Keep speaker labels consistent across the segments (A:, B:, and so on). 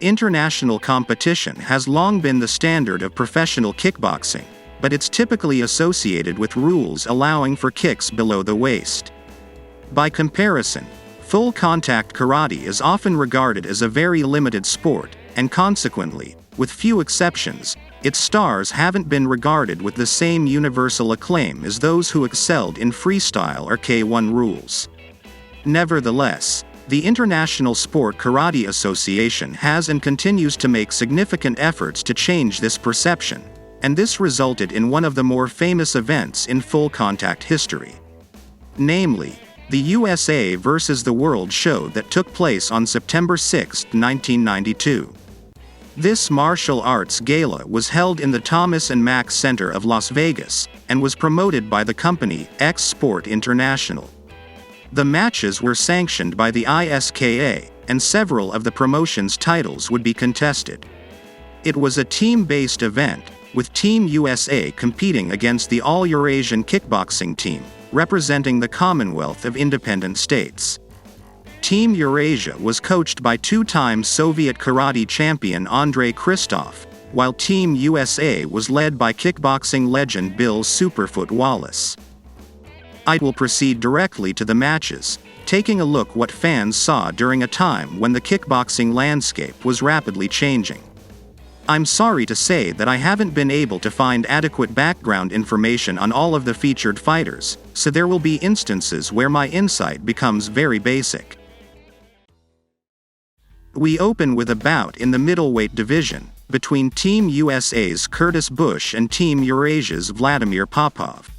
A: International competition has long been the standard of professional kickboxing, but it's typically associated with rules allowing for kicks below the waist. By comparison, full-contact karate is often regarded as a very limited sport, and consequently, with few exceptions, its stars haven't been regarded with the same universal acclaim as those who excelled in freestyle or K1 rules. Nevertheless, the International Sport Karate Association has and continues to make significant efforts to change this perception, and this resulted in one of the more famous events in full-contact history. Namely, the USA vs. the World show that took place on September 6, 1992. This martial arts gala was held in the Thomas and Mack Center of Las Vegas, and was promoted by the company X Sport International. The matches were sanctioned by the ISKA, and several of the promotion's titles would be contested. It was a team-based event, with Team USA competing against the All-Eurasian Kickboxing Team, representing the Commonwealth of Independent States. Team Eurasia was coached by two-time Soviet karate champion Andrei Christoph, while Team USA was led by kickboxing legend Bill Superfoot Wallace. I will proceed directly to the matches, taking a look what fans saw during a time when the kickboxing landscape was rapidly changing. I'm sorry to say that I haven't been able to find adequate background information on all of the featured fighters, so there will be instances where my insight becomes very basic. We open with a bout in the middleweight division, between Team USA's Curtis Bush and Team Eurasia's Vladimir Popov.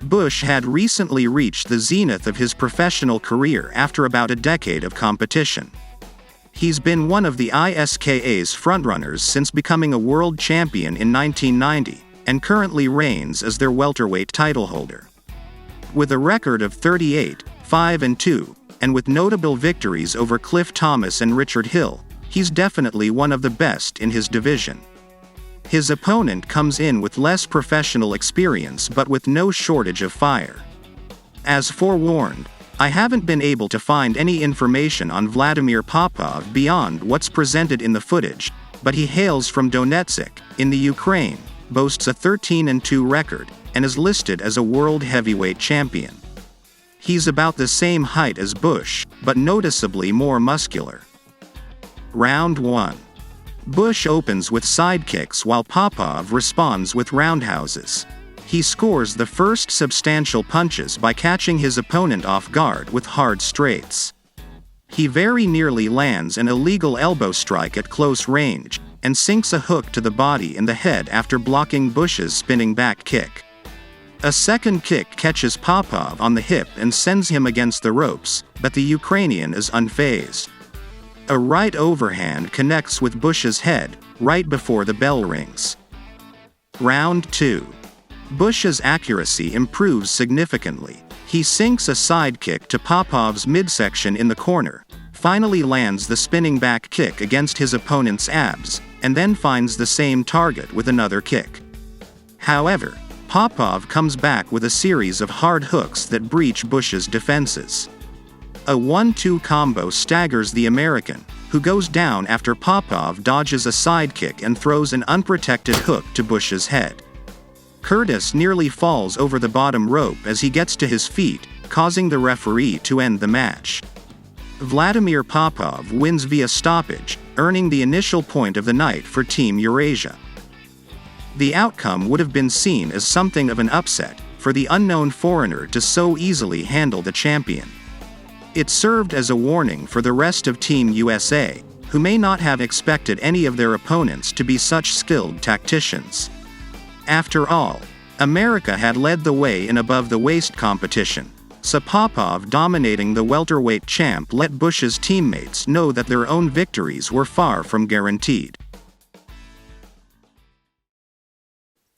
A: Bush had recently reached the zenith of his professional career after about a decade of competition. He's been one of the ISKA's frontrunners since becoming a world champion in 1990, and currently reigns as their welterweight title holder. With a record of 38-5-2, and with notable victories over Cliff Thomas and Richard Hill, he's definitely one of the best in his division. His opponent comes in with less professional experience but with no shortage of fire. As forewarned, I haven't been able to find any information on Vladimir Popov beyond what's presented in the footage, but he hails from Donetsk, in the Ukraine, boasts a 13-2 record, and is listed as a world heavyweight champion. He's about the same height as Bush, but noticeably more muscular. Round 1. Bush opens with sidekicks while Popov responds with roundhouses. He scores the first substantial punches by catching his opponent off guard with hard straights. He very nearly lands an illegal elbow strike at close range, and sinks a hook to the body and the head after blocking Bush's spinning back kick. A second kick catches Popov on the hip and sends him against the ropes, but the Ukrainian is unfazed. A right overhand connects with Bush's head, right before the bell rings. Round 2. Bush's accuracy improves significantly. He sinks a sidekick to Popov's midsection in the corner, finally lands the spinning back kick against his opponent's abs, and then finds the same target with another kick. However, Popov comes back with a series of hard hooks that breach Bush's defenses. A 1-2 combo staggers the American, who goes down after Popov dodges a sidekick and throws an unprotected hook to Bush's head. Curtis nearly falls over the bottom rope as he gets to his feet, causing the referee to end the match. Vladimir Popov wins via stoppage, earning the initial point of the night for Team Eurasia. The outcome would have been seen as something of an upset, for the unknown foreigner to so easily handle the champion. It served as a warning for the rest of Team USA, who may not have expected any of their opponents to be such skilled tacticians. After all, America had led the way in above-the-waist competition, so Popov dominating the welterweight champ let Bush's teammates know that their own victories were far from guaranteed.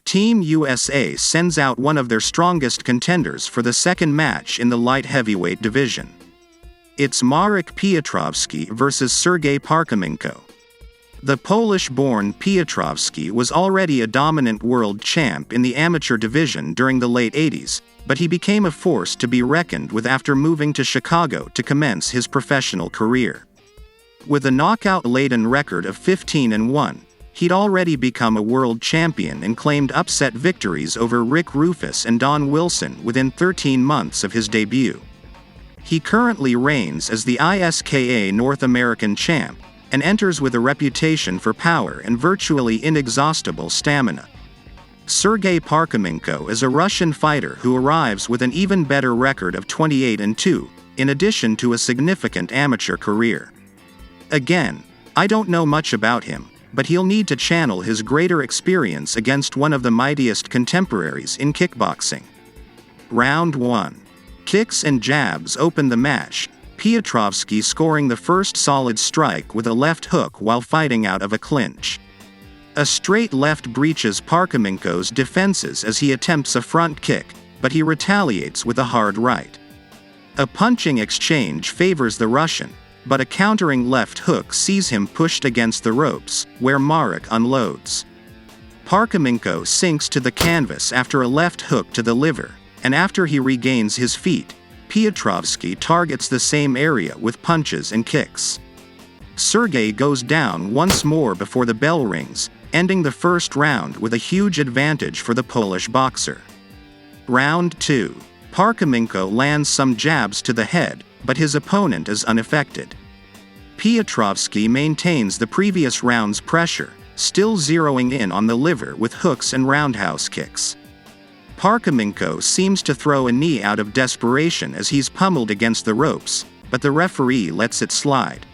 A: Team USA sends out one of their strongest contenders for the second match in the light heavyweight division. It's Marek Piotrowski versus Sergei Parkomienko. The Polish-born Piotrowski was already a dominant world champ in the amateur division during the late 80s, but he became a force to be reckoned with after moving to Chicago to commence his professional career. With a knockout-laden record of 15-1, he'd already become a world champion and claimed upset victories over Rick Rufus and Don Wilson within 13 months of his debut. He currently reigns as the ISKA North American champ, and enters with a reputation for power and virtually inexhaustible stamina. Sergei Parkomienko is a Russian fighter who arrives with an even better record of 28-2, in addition to a significant amateur career. Again, I don't know much about him, but he'll need to channel his greater experience against one of the mightiest contemporaries in kickboxing. Round 1. Kicks and jabs open the match, Piotrowski scoring the first solid strike with a left hook while fighting out of a clinch. A straight left breaches Parkomienko's defenses as he attempts a front kick, but he retaliates with a hard right. A punching exchange favors the Russian, but a countering left hook sees him pushed against the ropes, where Marek unloads. Parkomienko sinks to the canvas after a left hook to the liver, and after he regains his feet, Piotrowski targets the same area with punches and kicks. Sergei goes down once more before the bell rings, ending the first round with a huge advantage for the Polish boxer. Round 2. Parkomienko lands some jabs to the head, but his opponent is unaffected. Piotrowski maintains the previous round's pressure, still zeroing in on the liver with hooks and roundhouse kicks. Parkomienko seems to throw a knee out of desperation as he's pummeled against the ropes, but the referee lets it slide.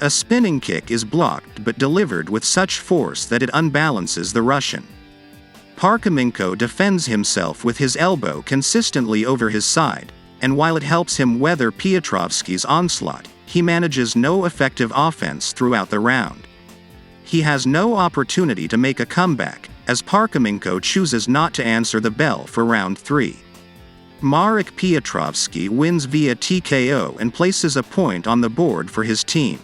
A: A spinning kick is blocked but delivered with such force that it unbalances the Russian. Parkomienko defends himself with his elbow consistently over his side, and while it helps him weather Piotrowski's onslaught, he manages no effective offense throughout the round. He has no opportunity to make a comeback, as Parkomienko chooses not to answer the bell for round 3. Marek Piotrowski wins via TKO and places a point on the board for his team.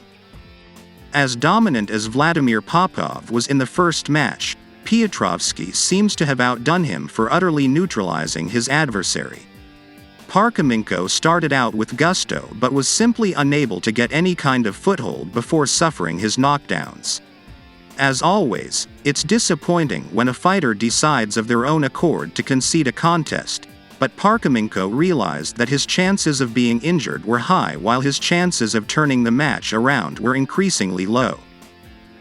A: As dominant as Vladimir Popov was in the first match, Piotrowski seems to have outdone him for utterly neutralizing his adversary. Parkomienko started out with gusto but was simply unable to get any kind of foothold before suffering his knockdowns. As always, it's disappointing when a fighter decides of their own accord to concede a contest, but Parkomienko realized that his chances of being injured were high while his chances of turning the match around were increasingly low.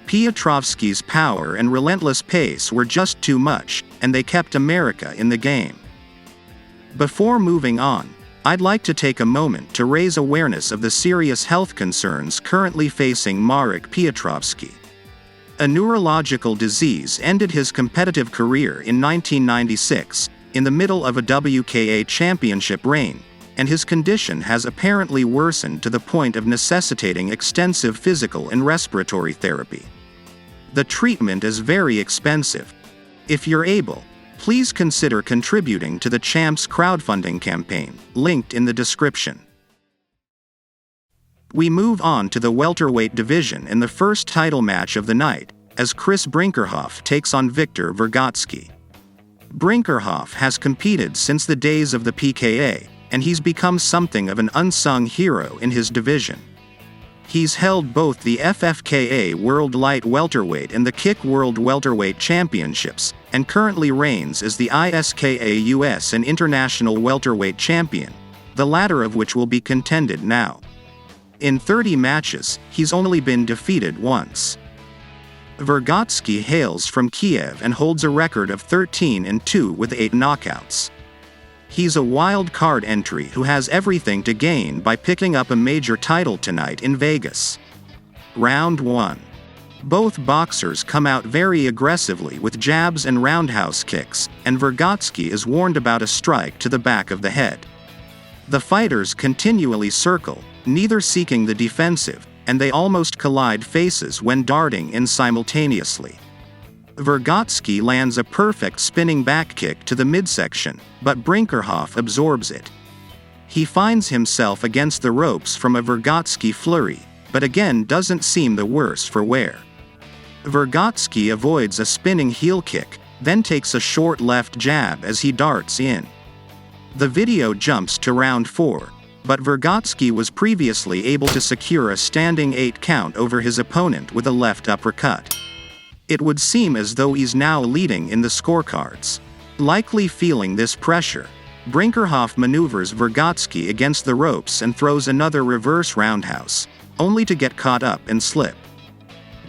A: Piotrowski's power and relentless pace were just too much, and they kept America in the game. Before moving on, I'd like to take a moment to raise awareness of the serious health concerns currently facing Marek Piotrowski. A neurological disease ended his competitive career in 1996, in the middle of a WKA championship reign, and his condition has apparently worsened to the point of necessitating extensive physical and respiratory therapy. The treatment is very expensive. If you're able, please consider contributing to the Champ's crowdfunding campaign, linked in the description. We move on to the welterweight division in the first title match of the night, as Chris Brinkerhoff takes on Viktor Vargotsky. Brinkerhoff has competed since the days of the PKA, and he's become something of an unsung hero in his division. He's held both the FFKA World Light Welterweight and the Kick World Welterweight Championships, and currently reigns as the ISKA US and International Welterweight Champion, the latter of which will be contended now. In 30 matches, he's only been defeated once. Vargotsky hails from Kiev and holds a record of 13-2 with 8 knockouts. He's a wild card entry who has everything to gain by picking up a major title tonight in Vegas. Round 1. Both boxers come out very aggressively with jabs and roundhouse kicks, and Vargotsky is warned about a strike to the back of the head. The fighters continually circle, neither seeking the defensive, and they almost collide faces when darting in simultaneously. Vargotsky lands a perfect spinning back kick to the midsection, but Brinkerhoff absorbs it. He finds himself against the ropes from a Vargotsky flurry, but again doesn't seem the worse for wear. Vargotsky avoids a spinning heel kick, then takes a short left jab as he darts in. The video jumps to round 4. but Vargotsky was previously able to secure a standing 8 count over his opponent with a left uppercut. It would seem as though he's now leading in the scorecards. Likely feeling this pressure, Brinkerhoff maneuvers Vargotsky against the ropes and throws another reverse roundhouse, only to get caught up and slip.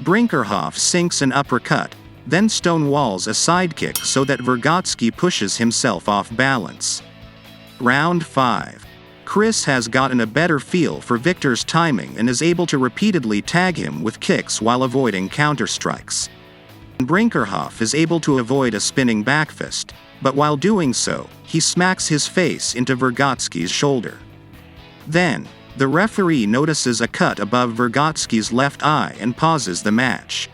A: Brinkerhoff sinks an uppercut, then stonewalls a sidekick so that Vargotsky pushes himself off balance. Round 5. Chris has gotten a better feel for Victor's timing and is able to repeatedly tag him with kicks while avoiding counter-strikes. Brinkerhoff is able to avoid a spinning backfist, but while doing so, he smacks his face into Vargotsky's shoulder. Then, the referee notices a cut above Vargotsky's left eye and pauses the match.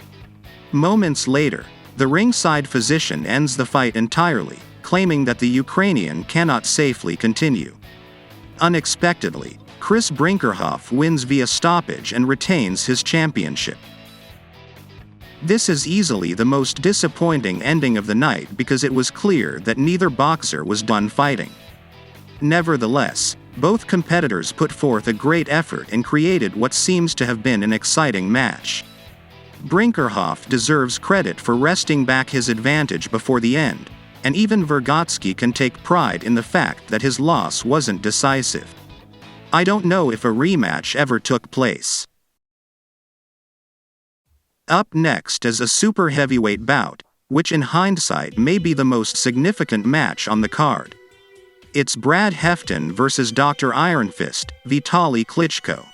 A: Moments later, the ringside physician ends the fight entirely, claiming that the Ukrainian cannot safely continue. Unexpectedly, Chris Brinkerhoff wins via stoppage and retains his championship. This is easily the most disappointing ending of the night because it was clear that neither boxer was done fighting. Nevertheless, both competitors put forth a great effort and created what seems to have been an exciting match. Brinkerhoff deserves credit for wresting back his advantage before the end, and even Vargotsky can take pride in the fact that his loss wasn't decisive. I don't know if a rematch ever took place. Up next is a super heavyweight bout, which in hindsight may be the most significant match on the card. It's Brad Hefton versus Dr. Iron Fist, Vitali Klitschko.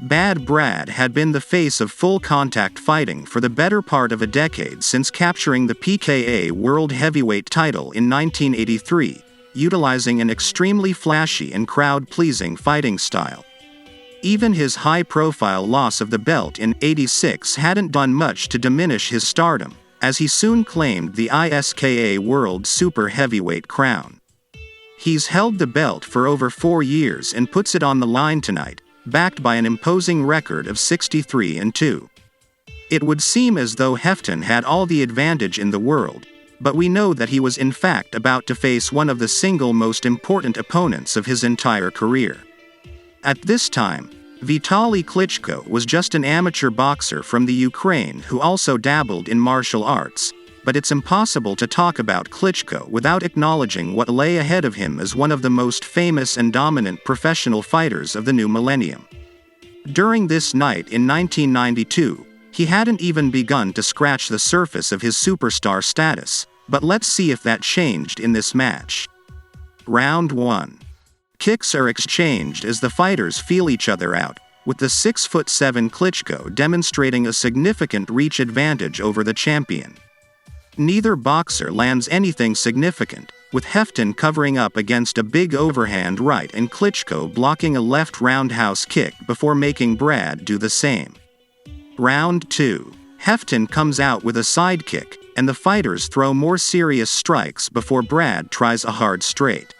A: Bad Brad had been the face of full-contact fighting for the better part of a decade since capturing the PKA World Heavyweight title in 1983, utilizing an extremely flashy and crowd-pleasing fighting style. Even his high-profile loss of the belt in '86 hadn't done much to diminish his stardom, as he soon claimed the ISKA World Super Heavyweight crown. He's held the belt for over 4 years and puts it on the line tonight, backed by an imposing record of 63-2. It would seem as though Hefton had all the advantage in the world, but we know that he was in fact about to face one of the single most important opponents of his entire career. At this time, Vitali Klitschko was just an amateur boxer from the Ukraine who also dabbled in martial arts, but it's impossible to talk about Klitschko without acknowledging what lay ahead of him as one of the most famous and dominant professional fighters of the new millennium. During this night in 1992, he hadn't even begun to scratch the surface of his superstar status, but let's see if that changed in this match. Round 1. Kicks are exchanged as the fighters feel each other out, with the 6'7" Klitschko demonstrating a significant reach advantage over the champion. Neither boxer lands anything significant, with Hefton covering up against a big overhand right and Klitschko blocking a left roundhouse kick before making Brad do the same. Round 2. Hefton comes out with a sidekick, and the fighters throw more serious strikes before Brad tries a hard straight.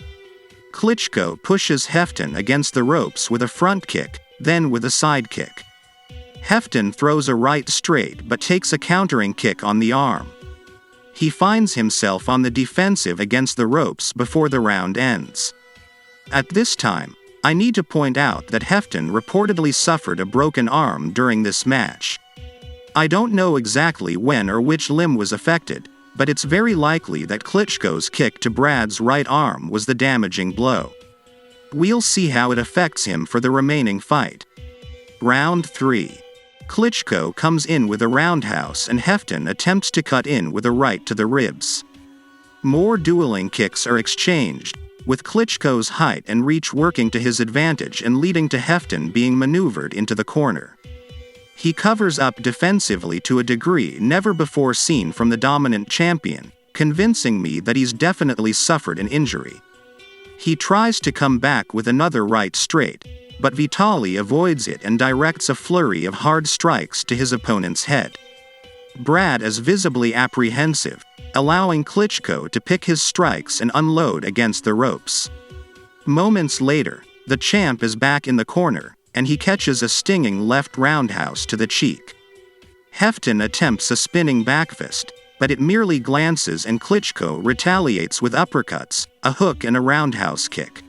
A: Klitschko pushes Hefton against the ropes with a front kick, then with a sidekick. Hefton throws a right straight but takes a countering kick on the arm. He finds himself on the defensive against the ropes before the round ends. At this time, I need to point out that Hefton reportedly suffered a broken arm during this match. I don't know exactly when or which limb was affected, but it's very likely that Klitschko's kick to Brad's right arm was the damaging blow. We'll see how it affects him for the remaining fight. Round 3. Klitschko comes in with a roundhouse and Hefton attempts to cut in with a right to the ribs. More dueling kicks are exchanged, with Klitschko's height and reach working to his advantage and leading to Hefton being maneuvered into the corner. He covers up defensively to a degree never before seen from the dominant champion, convincing me that he's definitely suffered an injury. He tries to come back with another right straight, but Vitali avoids it and directs a flurry of hard strikes to his opponent's head. Brad is visibly apprehensive, allowing Klitschko to pick his strikes and unload against the ropes. Moments later, the champ is back in the corner, and he catches a stinging left roundhouse to the cheek. Hefton attempts a spinning backfist, but it merely glances and Klitschko retaliates with uppercuts, a hook and a roundhouse kick.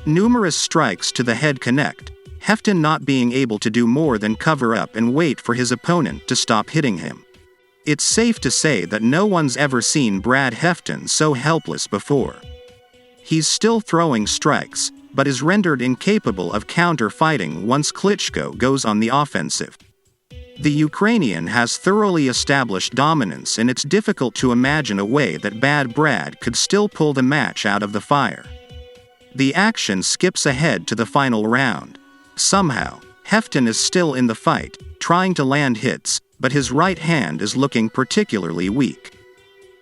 A: Numerous strikes to the head connect, Hefton not being able to do more than cover up and wait for his opponent to stop hitting him. It's safe to say that no one's ever seen Brad Hefton so helpless before. He's still throwing strikes, but is rendered incapable of counter-fighting once Klitschko goes on the offensive. The Ukrainian has thoroughly established dominance, and it's difficult to imagine a way that Bad Brad could still pull the match out of the fire. The action skips ahead to the final round. Somehow, Hefton is still in the fight, trying to land hits, but his right hand is looking particularly weak.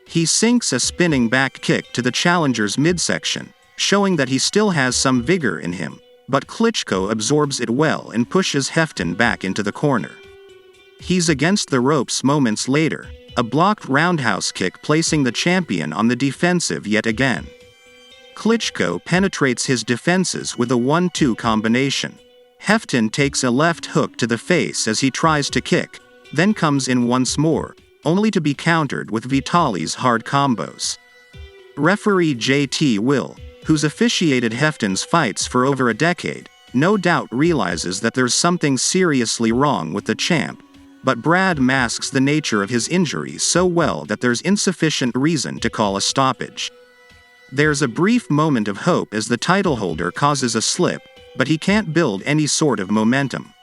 A: He sinks a spinning back kick to the challenger's midsection, showing that he still has some vigor in him, but Klitschko absorbs it well and pushes Hefton back into the corner. He's against the ropes moments later, a blocked roundhouse kick placing the champion on the defensive yet again. Klitschko penetrates his defenses with a 1-2 combination. Hefton takes a left hook to the face as he tries to kick, then comes in once more, only to be countered with Vitali's hard combos. Referee J.T. Will, who's officiated Hefton's fights for over a decade, no doubt realizes that there's something seriously wrong with the champ, but Brad masks the nature of his injury so well that there's insufficient reason to call a stoppage. There's a brief moment of hope as the title holder causes a slip, but he can't build any sort of momentum.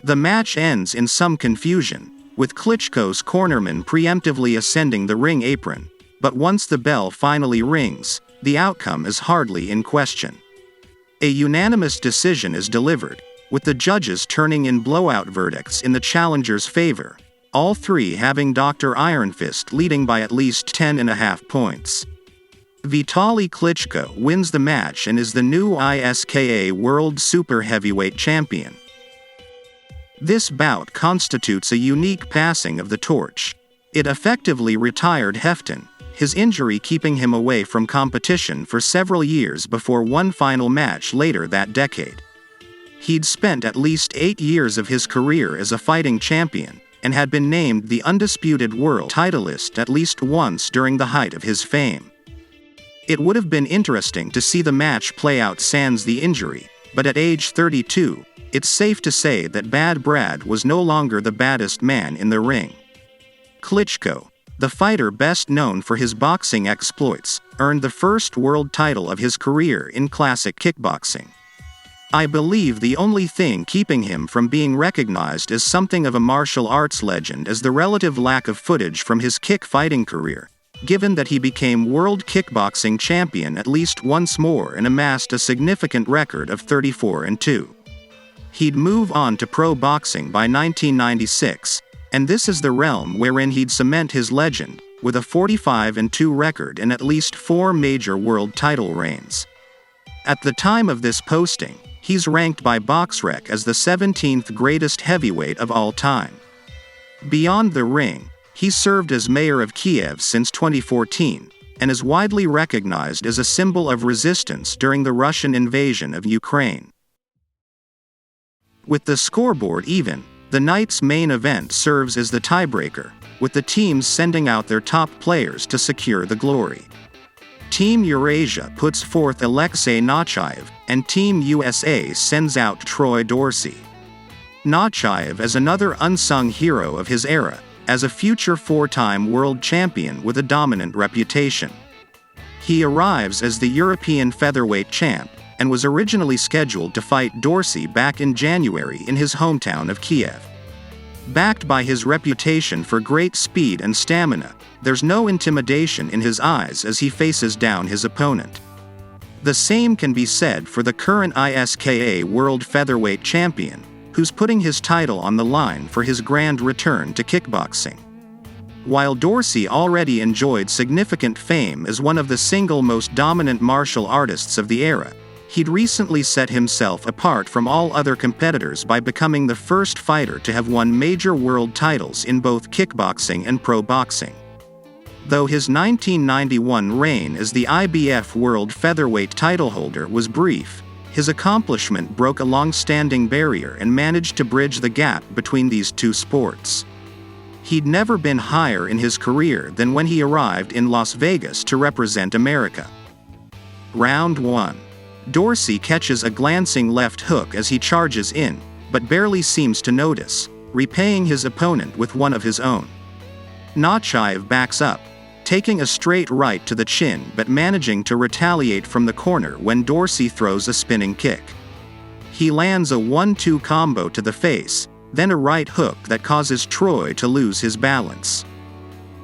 A: The match ends in some confusion, with Klitschko's cornerman preemptively ascending the ring apron, but once the bell finally rings, the outcome is hardly in question. A unanimous decision is delivered, with the judges turning in blowout verdicts in the challenger's favor, all three having Dr. Iron Fist leading by at least 10.5 points. Vitali Klitschko wins the match and is the new ISKA World Super Heavyweight Champion. This bout constitutes a unique passing of the torch. It effectively retired Hefton, his injury keeping him away from competition for several years before one final match later that decade. He'd spent at least 8 years of his career as a fighting champion, and had been named the undisputed world titleist at least once during the height of his fame. It would have been interesting to see the match play out sans the injury, but at age 32, it's safe to say that Bad Brad was no longer the baddest man in the ring. Klitschko, the fighter best known for his boxing exploits, earned the first world title of his career in classic kickboxing. I believe the only thing keeping him from being recognized as something of a martial arts legend is the relative lack of footage from his kick fighting career, given that he became world kickboxing champion at least once more and amassed a significant record of 34-2. He'd move on to pro boxing by 1996, and this is the realm wherein he'd cement his legend, with a 45-2 record and at least 4 major world title reigns. At the time of this posting, he's ranked by BoxRec as the 17th greatest heavyweight of all time. Beyond the ring, he served as mayor of Kiev since 2014, and is widely recognized as a symbol of resistance during the Russian invasion of Ukraine. With the scoreboard even, the night's main event serves as the tiebreaker, with the teams sending out their top players to secure the glory. Team Eurasia puts forth Alexei Nachaev, and Team USA sends out Troy Dorsey. Nachaev is another unsung hero of his era, as a future 4-time world champion with a dominant reputation. He arrives as the European featherweight champ, and was originally scheduled to fight Dorsey back in January in his hometown of Kiev. Backed by his reputation for great speed and stamina, there's no intimidation in his eyes as he faces down his opponent. The same can be said for the current ISKA World Featherweight Champion, who's putting his title on the line for his grand return to kickboxing. While Dorsey already enjoyed significant fame as one of the single most dominant martial artists of the era, he'd recently set himself apart from all other competitors by becoming the first fighter to have won major world titles in both kickboxing and pro boxing. Though his 1991 reign as the IBF World Featherweight title holder was brief, his accomplishment broke a long-standing barrier and managed to bridge the gap between these two sports. He'd never been higher in his career than when he arrived in Las Vegas to represent America. Round 1. Dorsey catches a glancing left hook as he charges in, but barely seems to notice, repaying his opponent with one of his own. Nachaev backs up, taking a straight right to the chin but managing to retaliate from the corner when Dorsey throws a spinning kick. He lands a 1-2 combo to the face, then a right hook that causes Troy to lose his balance.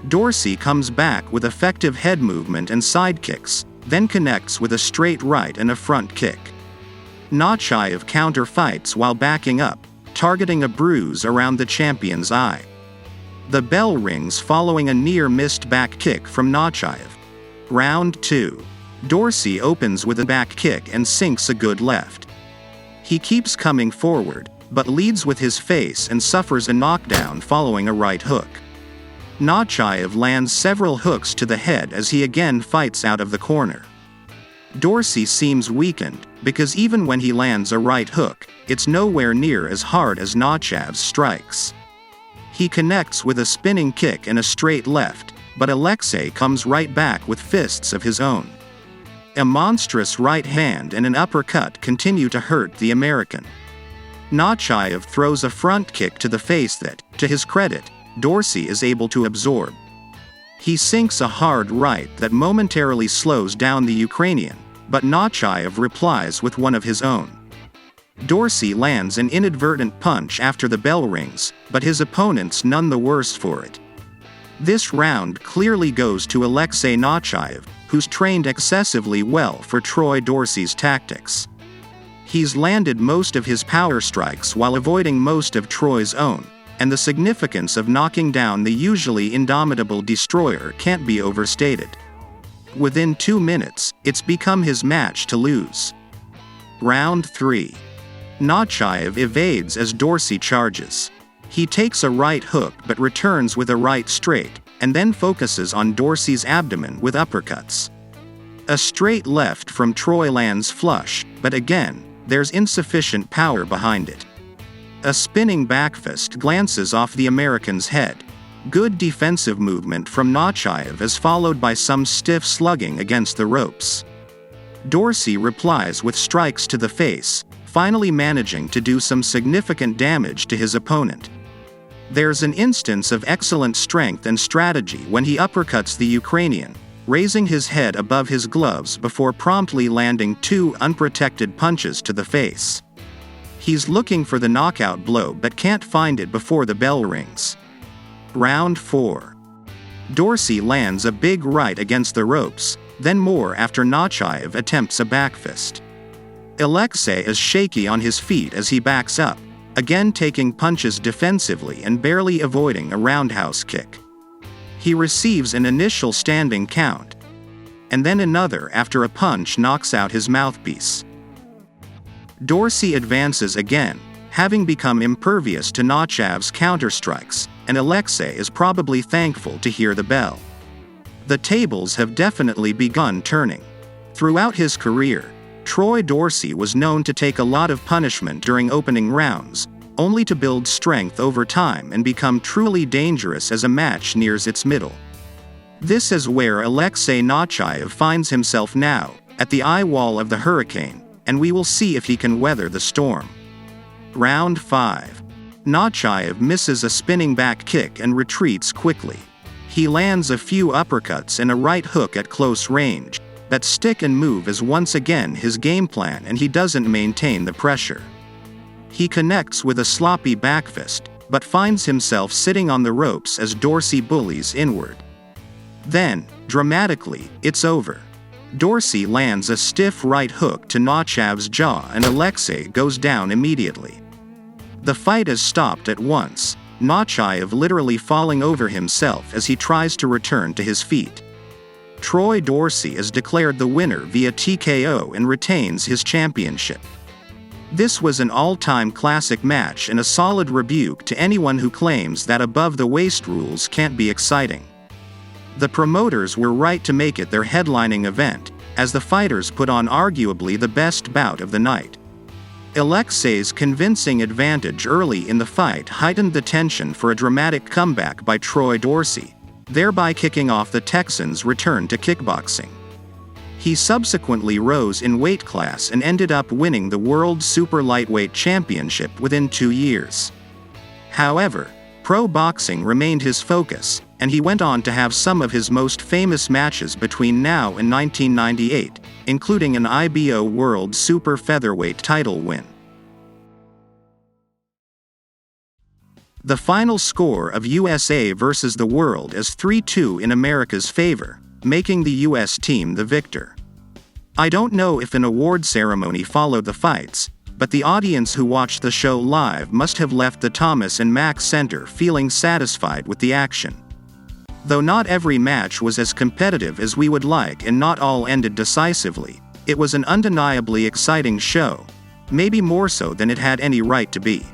A: Dorsey comes back with effective head movement and side kicks, then connects with a straight right and a front kick. Nachaev counter-fights while backing up, targeting a bruise around the champion's eye. The bell rings following a near-missed back kick from Nachaev. Round 2. Dorsey opens with a back kick and sinks a good left. He keeps coming forward, but leads with his face and suffers a knockdown following a right hook. Nachaev lands several hooks to the head as he again fights out of the corner. Dorsey seems weakened, because even when he lands a right hook, it's nowhere near as hard as Nachaev's strikes. He connects with a spinning kick and a straight left, but Alexei comes right back with fists of his own. A monstrous right hand and an uppercut continue to hurt the American. Nachaev throws a front kick to the face that, to his credit, Dorsey is able to absorb. He sinks a hard right that momentarily slows down the Ukrainian, but Nachaev replies with one of his own. Dorsey lands an inadvertent punch after the bell rings, but his opponent's none the worse for it. This round clearly goes to Alexei Nachaev, who's trained excessively well for Troy Dorsey's tactics. He's landed most of his power strikes while avoiding most of Troy's own, and the significance of knocking down the usually indomitable destroyer can't be overstated. Within 2 minutes, it's become his match to lose. Round 3. Nachaev evades as Dorsey charges. He takes a right hook but returns with a right straight, and then focuses on Dorsey's abdomen with uppercuts. A straight left from Troy lands flush, but again, there's insufficient power behind it. A spinning backfist glances off the American's head. Good defensive movement from Nachaev is followed by some stiff slugging against the ropes. Dorsey replies with strikes to the face, finally managing to do some significant damage to his opponent. There's an instance of excellent strength and strategy when he uppercuts the Ukrainian, raising his head above his gloves before promptly landing 2 unprotected punches to the face. He's looking for the knockout blow but can't find it before the bell rings. Round 4. Dorsey lands a big right against the ropes, then more after Nachaev attempts a backfist. Alexei is shaky on his feet as he backs up, again taking punches defensively and barely avoiding a roundhouse kick. He receives an initial standing count, and then another after a punch knocks out his mouthpiece. Dorsey advances again, having become impervious to Nachaev's counterstrikes, and Alexei is probably thankful to hear the bell. The tables have definitely begun turning. Throughout his career, Troy Dorsey was known to take a lot of punishment during opening rounds, only to build strength over time and become truly dangerous as a match nears its middle. This is where Alexei Nachaev finds himself now, at the eye wall of the hurricane, and we will see if he can weather the storm. Round 5. Nachaev misses a spinning back kick and retreats quickly. He lands a few uppercuts and a right hook at close range. That stick and move is once again his game plan and he doesn't maintain the pressure. He connects with a sloppy backfist, but finds himself sitting on the ropes as Dorsey bullies inward. Then, dramatically, it's over. Dorsey lands a stiff right hook to Nachaev's jaw and Alexei goes down immediately. The fight is stopped at once, Nachaev literally falling over himself as he tries to return to his feet. Troy Dorsey is declared the winner via TKO and retains his championship. This was an all-time classic match and a solid rebuke to anyone who claims that above-the-waist rules can't be exciting. The promoters were right to make it their headlining event, as the fighters put on arguably the best bout of the night. Alexei's convincing advantage early in the fight heightened the tension for a dramatic comeback by Troy Dorsey, thereby kicking off the Texans' return to kickboxing. He subsequently rose in weight class and ended up winning the World Super Lightweight Championship within 2 years. However, pro boxing remained his focus, and he went on to have some of his most famous matches between now and 1998, including an IBO World Super Featherweight title win. The final score of USA versus the world is 3-2 in America's favor, making the US team the victor. I don't know if an award ceremony followed the fights, but the audience who watched the show live must have left the Thomas and Mack Center feeling satisfied with the action. Though not every match was as competitive as we would like and not all ended decisively, it was an undeniably exciting show, maybe more so than it had any right to be.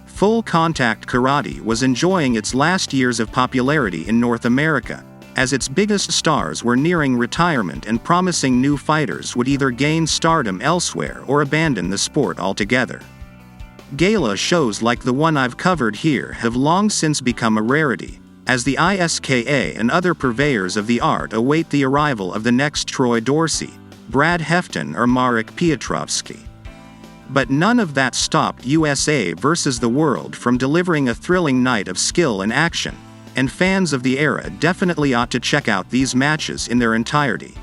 A: Full contact karate was enjoying its last years of popularity in North America, as its biggest stars were nearing retirement and promising new fighters would either gain stardom elsewhere or abandon the sport altogether. Gala shows like the one I've covered here have long since become a rarity, as the ISKA and other purveyors of the art await the arrival of the next Troy Dorsey, Brad Hefton or Marek Piotrowski. But none of that stopped USA versus the world from delivering a thrilling night of skill and action, and fans of the era definitely ought to check out these matches in their entirety.